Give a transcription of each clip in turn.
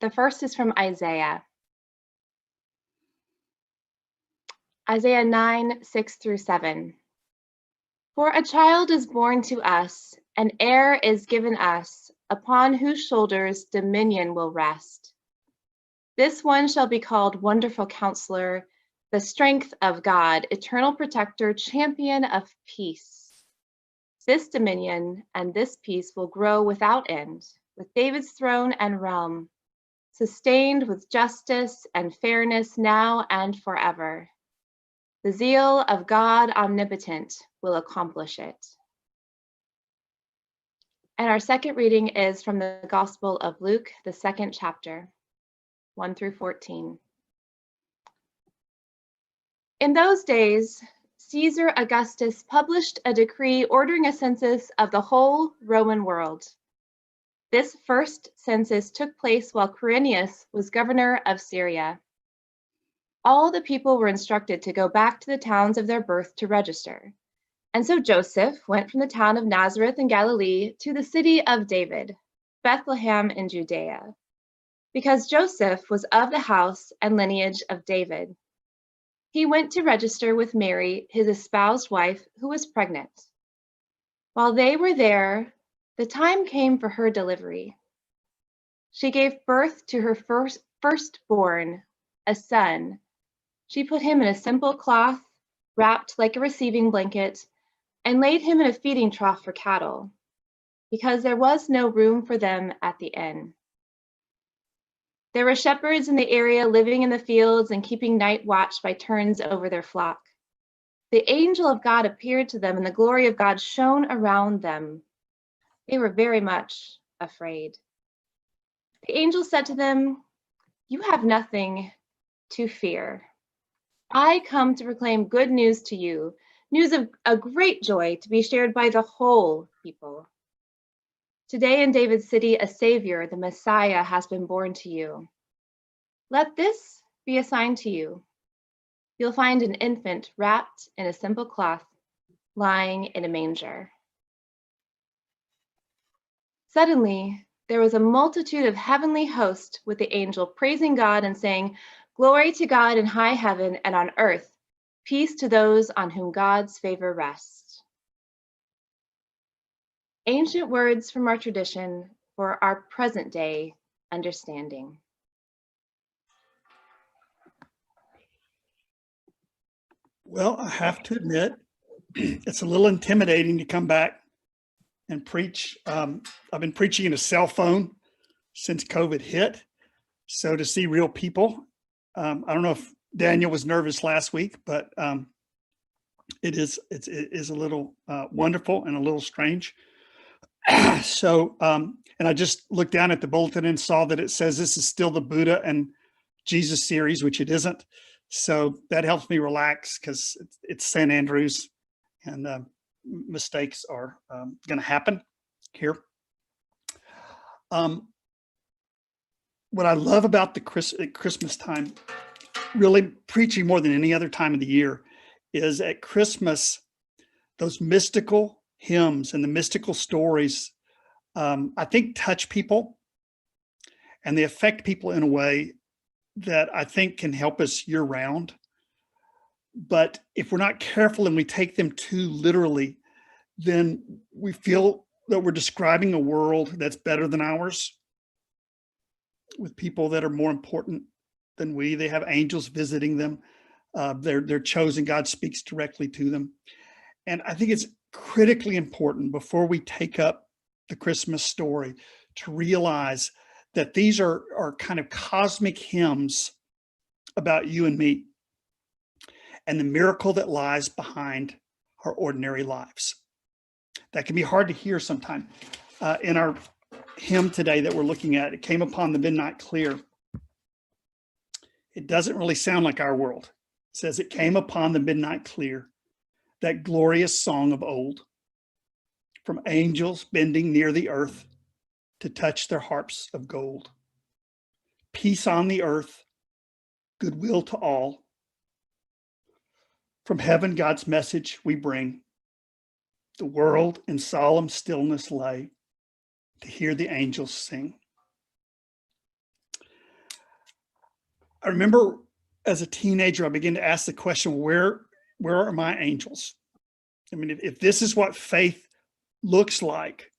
The first is from Isaiah. Isaiah 9, 6 through 7. For a child is born to us, an heir is given us, upon whose shoulders dominion will rest. This one shall be called Wonderful Counselor, the Strength of God, Eternal Protector, Champion of Peace. This dominion and this peace will grow without end, with David's throne and realm, sustained with justice and fairness now and forever. The zeal of God omnipotent will accomplish it. And our second reading is from the Gospel of Luke, the second chapter, 1 through 14. In those days, Caesar Augustus published a decree ordering a census of the whole Roman world. This first census took place while Quirinius was governor of Syria. All the people were instructed to go back to the towns of their birth to register. And so Joseph went from the town of Nazareth in Galilee to the city of David, Bethlehem in Judea, because Joseph was of the house and lineage of David. He went to register with Mary, his espoused wife, who was pregnant. While they were there, the time came for her delivery. She gave birth to her firstborn, a son. She put him in a simple cloth, wrapped like a receiving blanket, and laid him in a feeding trough for cattle, because there was no room for them at the inn. There were shepherds in the area living in the fields and keeping night watch by turns over their flock. The angel of God appeared to them, and the glory of God shone around them. They were very much afraid. The angel said to them, "You have nothing to fear. I come to proclaim good news to you, news of a great joy to be shared by the whole people. Today in David's city, a Savior, the Messiah, has been born to you. Let this be a sign to you. You'll find an infant wrapped in a simple cloth, lying in a manger." Suddenly, there was a multitude of heavenly hosts with the angel praising God and saying, "Glory to God in high heaven, and on earth, peace to those on whom God's favor rests." Ancient words from our tradition for our present day understanding. Well, I have to admit, it's a little intimidating to come back and preach. I've been preaching in a cell phone since COVID hit. So to see real people, I don't know if Daniel was nervous last week, but it is a little wonderful and a little strange. So, and I just looked down at the bulletin and saw that it says this is still the Buddha and Jesus series, which it isn't. So that helps me relax because it's St. Andrews, and mistakes are going to happen here. What I love about the Christmas time, really preaching more than any other time of the year, is at Christmas, those mystical hymns and the mystical stories, I think touch people, and they affect people in a way that I think can help us year round. But if we're not careful and we take them too literally, then we feel that we're describing a world that's better than ours, with people that are more important than we. They have angels visiting them. They're chosen. God speaks directly to them. And I think it's critically important before we take up the Christmas story to realize that these are kind of cosmic hymns about you and me and the miracle that lies behind our ordinary lives. That can be hard to hear sometimes. In our hymn today that we're looking at, "It Came Upon the Midnight Clear," it doesn't really sound like our world. It says, "It came upon the midnight clear, that glorious song of old, from angels bending near the earth to touch their harps of gold. Peace on the earth, goodwill to all. From heaven God's message we bring. The world in solemn stillness lay to hear the angels sing." I remember as a teenager, I began to ask the question, where are my angels? I mean, if this is what faith looks like,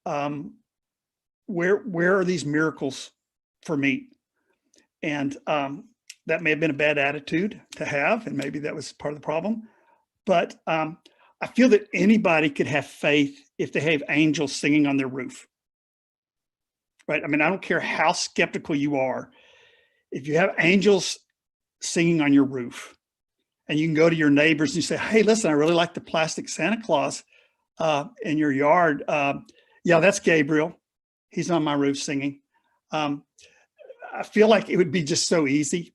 where are these miracles for me? And that may have been a bad attitude to have, and maybe that was part of the problem. But I feel that anybody could have faith if they have angels singing on their roof, right? I mean, I don't care how skeptical you are. If you have angels singing on your roof, and you can go to your neighbors and you say, hey, listen, I really like the plastic Santa Claus in your yard. Yeah, that's Gabriel. He's on my roof singing. I feel like it would be just so easy.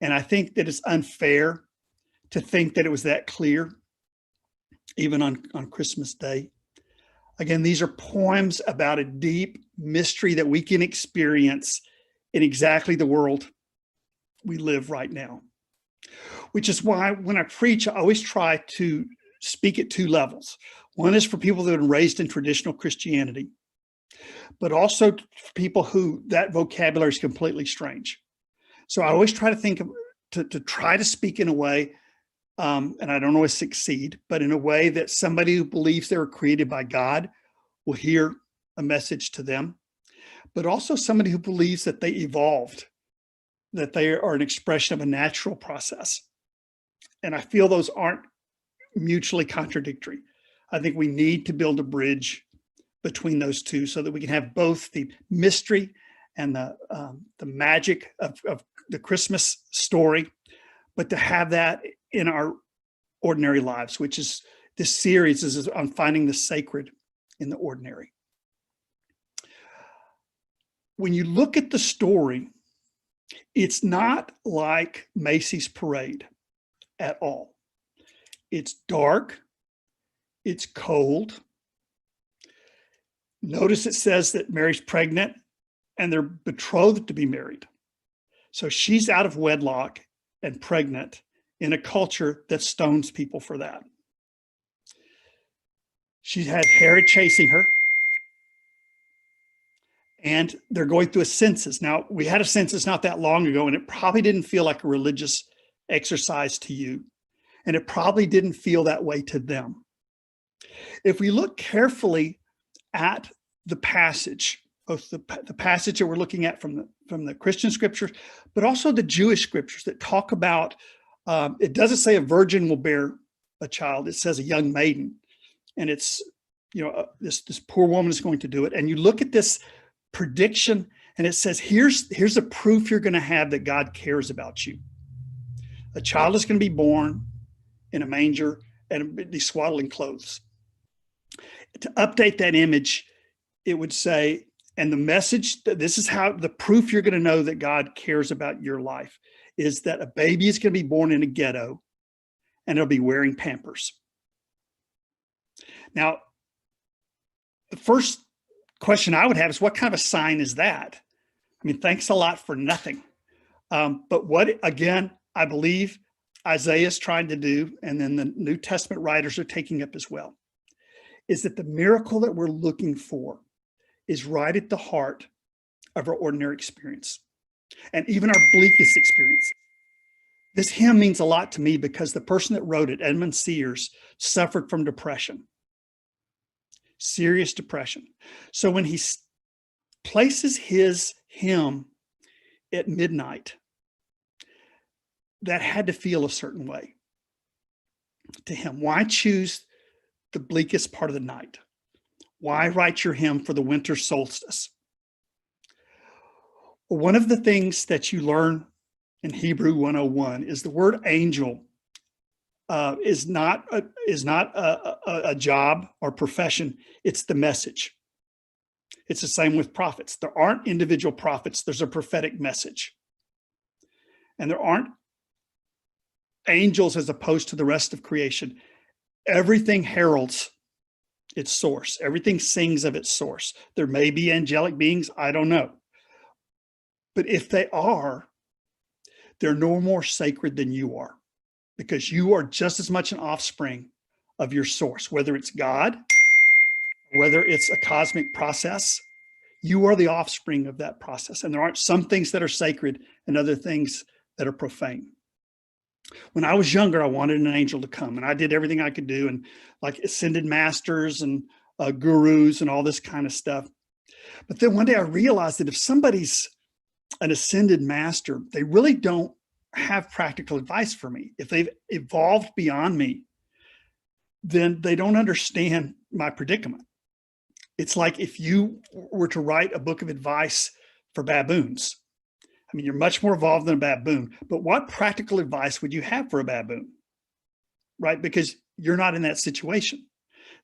And I think that it's unfair to think that it was that clear, even on Christmas Day. Again, these are poems about a deep mystery that we can experience in exactly the world we live right now. Which is why when I preach, I always try to speak at two levels. One is for people that have been raised in traditional Christianity, but also for people who that vocabulary is completely strange. So I always try to think of, to try to speak in a way, and I don't always succeed, but in a way that somebody who believes they were created by God will hear a message to them, but also somebody who believes that they evolved, that they are an expression of a natural process. And I feel those aren't mutually contradictory. I think we need to build a bridge between those two so that we can have both the mystery and the magic of the Christmas story, but to have that in our ordinary lives, which is this series is on finding the sacred in the ordinary. When you look at the story, it's not like Macy's Parade at all. It's dark, it's cold. Notice it says that Mary's pregnant and they're betrothed to be married. So she's out of wedlock and pregnant in a culture that stones people for that. She had Herod chasing her, and they're going through a census. Now, we had a census not that long ago, and it probably didn't feel like a religious exercise to you. And it probably didn't feel that way to them. If we look carefully at the passage, both the passage that we're looking at from the Christian scriptures, but also the Jewish scriptures that talk about, it doesn't say a virgin will bear a child. It says a young maiden. And it's, this poor woman is going to do it. And you look at this prediction and it says, here's a proof you're going to have that God cares about you. A child is going to be born in a manger and be swaddled in clothes. To update that image, it would say, and the message, this is how the proof you're going to know that God cares about your life is that a baby is going to be born in a ghetto and it'll be wearing Pampers. Now, the first question I would have is, what kind of a sign is that? I mean, thanks a lot for nothing. But what, again, I believe Isaiah is trying to do, and then the New Testament writers are taking up as well, is that the miracle that we're looking for is right at the heart of our ordinary experience and even our bleakest experiences. This hymn means a lot to me because the person that wrote it, Edmund Sears, suffered from depression, serious depression. So when he places his hymn at midnight, that had to feel a certain way to him. Why choose the bleakest part of the night? Why write your hymn for the winter solstice? Well, one of the things that you learn in Hebrew 101 is the word angel is not a job or profession. It's the message. It's the same with prophets. There aren't individual prophets. There's a prophetic message. And there aren't angels as opposed to the rest of creation. Everything heralds its source. Everything sings of its source. There may be angelic beings. I don't know. But if they are, they're no more sacred than you are, because you are just as much an offspring of your source, whether it's God, whether it's a cosmic process. You are the offspring of that process. And there aren't some things that are sacred and other things that are profane. When I was younger, I wanted an angel to come, and I did everything I could do, and like ascended masters and gurus and all this kind of stuff. But then one day I realized that if somebody's an ascended master, they really don't have practical advice for me. If they've evolved beyond me, then they don't understand my predicament. It's like if you were to write a book of advice for baboons. I mean, you're much more evolved than a baboon, but what practical advice would you have for a baboon? Right? Because you're not in that situation.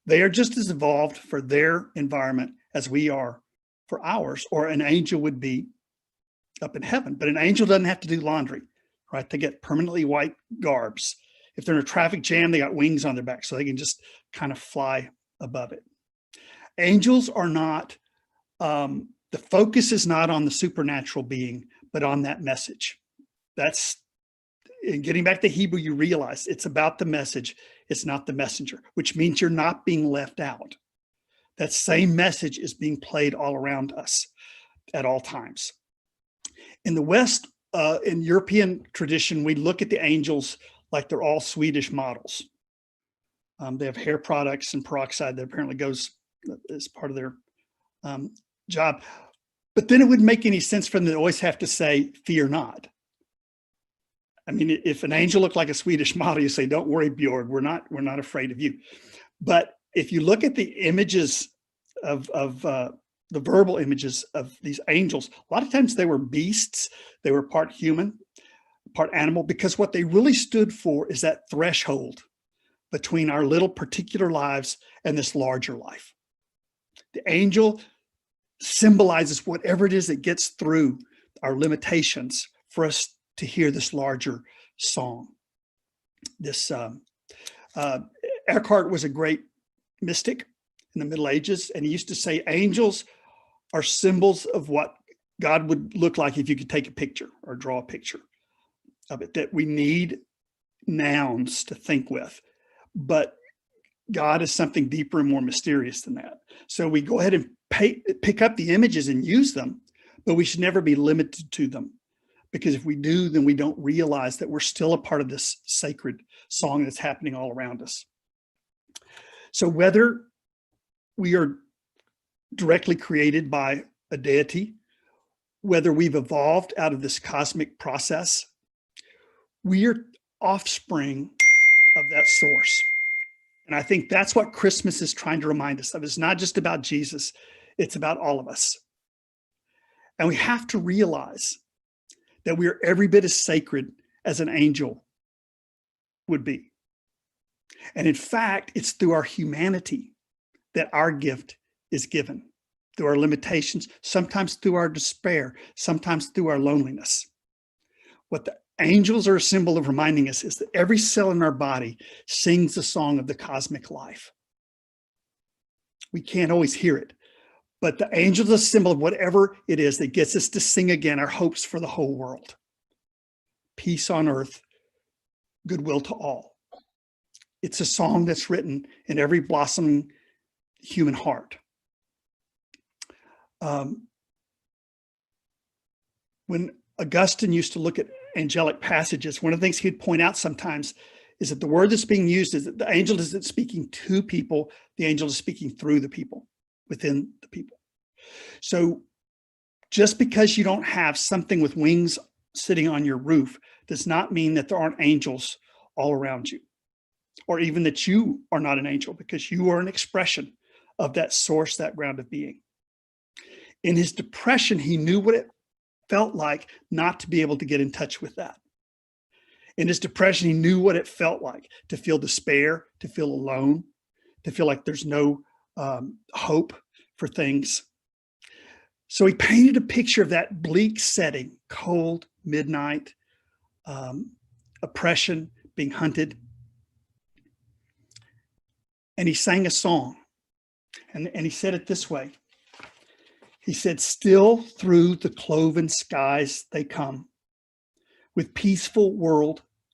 They are just as evolved for their environment as we are for ours, or an angel would be up in heaven. But an angel doesn't have to do laundry, right? They get permanently white garbs. If they're in a traffic jam, they got wings on their back, so they can just kind of fly above it. Angels are not, the focus is not on the supernatural being, but on that message. That's, in getting back to Hebrew, you realize it's about the message, it's not the messenger, which means you're not being left out. That same message is being played all around us at all times. In the West, in European tradition, we look at the angels like they're all Swedish models. They have hair products and peroxide that apparently goes as part of their job. But then it wouldn't make any sense for them to always have to say, fear not. I mean, if an angel looked like a Swedish model, you say, don't worry, Bjorg, we're not afraid of you. But if you look at the images of the verbal images of these angels, a lot of times they were beasts. They were part human, part animal, because what they really stood for is that threshold between our little particular lives and this larger life. The angel symbolizes whatever it is that gets through our limitations for us to hear this larger song. This Eckhart was a great mystic in the Middle Ages, and he used to say angels are symbols of what God would look like if you could take a picture or draw a picture of it, that we need nouns to think with. But God is something deeper and more mysterious than that. So we go ahead and pick up the images and use them, but we should never be limited to them. Because if we do, then we don't realize that we're still a part of this sacred song that's happening all around us. So whether we are directly created by a deity, whether we've evolved out of this cosmic process, we are offspring of that source. And I think that's what Christmas is trying to remind us of. It's not just about Jesus, it's about all of us. And we have to realize that we are every bit as sacred as an angel would be. And in fact, it's through our humanity that our gift is given, through our limitations, sometimes through our despair, sometimes through our loneliness. What the angels are a symbol of reminding us is that every cell in our body sings the song of the cosmic life. We can't always hear it, but the angels are a symbol of whatever it is that gets us to sing again our hopes for the whole world. Peace on earth, goodwill to all. It's a song that's written in every blossoming human heart. When Augustine used to look at angelic passages, one of the things he'd point out sometimes is that the word that's being used is that the angel isn't speaking to people, the angel is speaking through the people, within the people. So just because you don't have something with wings sitting on your roof does not mean that there aren't angels all around you, or even that you are not an angel, because you are an expression of that source, that ground of being. In his depression, he knew what it felt like not to be able to get in touch with that. In his depression, he knew what it felt like to feel despair, to feel alone, to feel like there's no hope for things. So he painted a picture of that bleak setting, cold, midnight, oppression, being hunted. And he sang a song. And he said it this way. He said, still through the cloven skies they come, with peaceful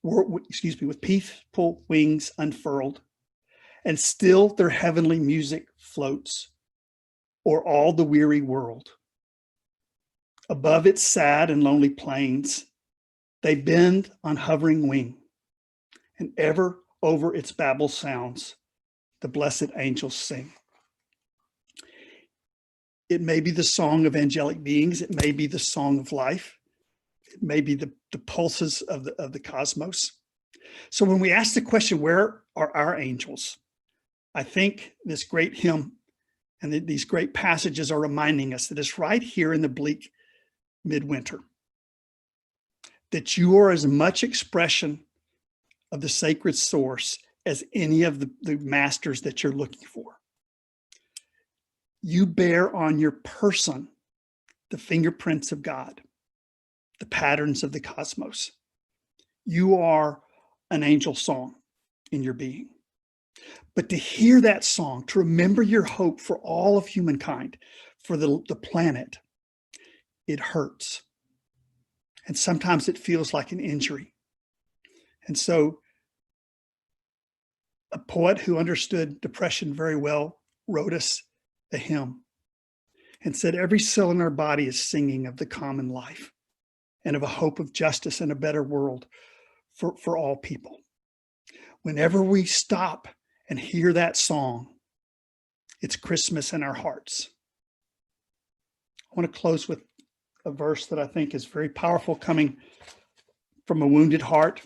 with peaceful wings unfurled, and still their heavenly music floats. o'er all the weary world. Above its sad and lonely plains, they bend on hovering wing, and ever over its babble sounds, the blessed angels sing. It may be the song of angelic beings. It may be the song of life. It may be the pulses of the cosmos. So when we ask the question, where are our angels? I think this great hymn and these great passages are reminding us that it's right here in the bleak midwinter, that you are as much expression of the sacred source as any of the masters that you're looking for. You bear on your person the fingerprints of God, the patterns of the cosmos. You are an angel song in your being. But to hear that song, to remember your hope for all of humankind, for the planet, it hurts. And sometimes it feels like an injury. And so a poet who understood depression very well wrote us a hymn and said, every cell in our body is singing of the common life and of a hope of justice and a better world for all people. Whenever we stop and hear that song, it's Christmas in our hearts. I want to close with a verse that I think is very powerful, coming from a wounded heart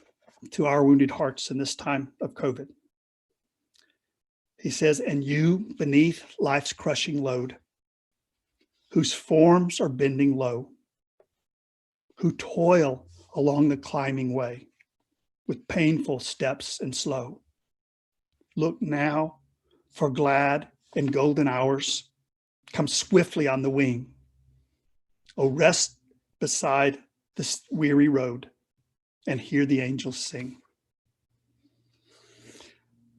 to our wounded hearts in this time of COVID. He says, and you beneath life's crushing load, whose forms are bending low, who toil along the climbing way with painful steps and slow. Look now, for glad and golden hours come swiftly on the wing. Oh, rest beside this weary road and hear the angels sing.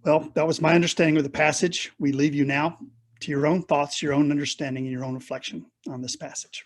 Well, that was my understanding of the passage. We leave you now to your own thoughts, your own understanding, and your own reflection on this passage.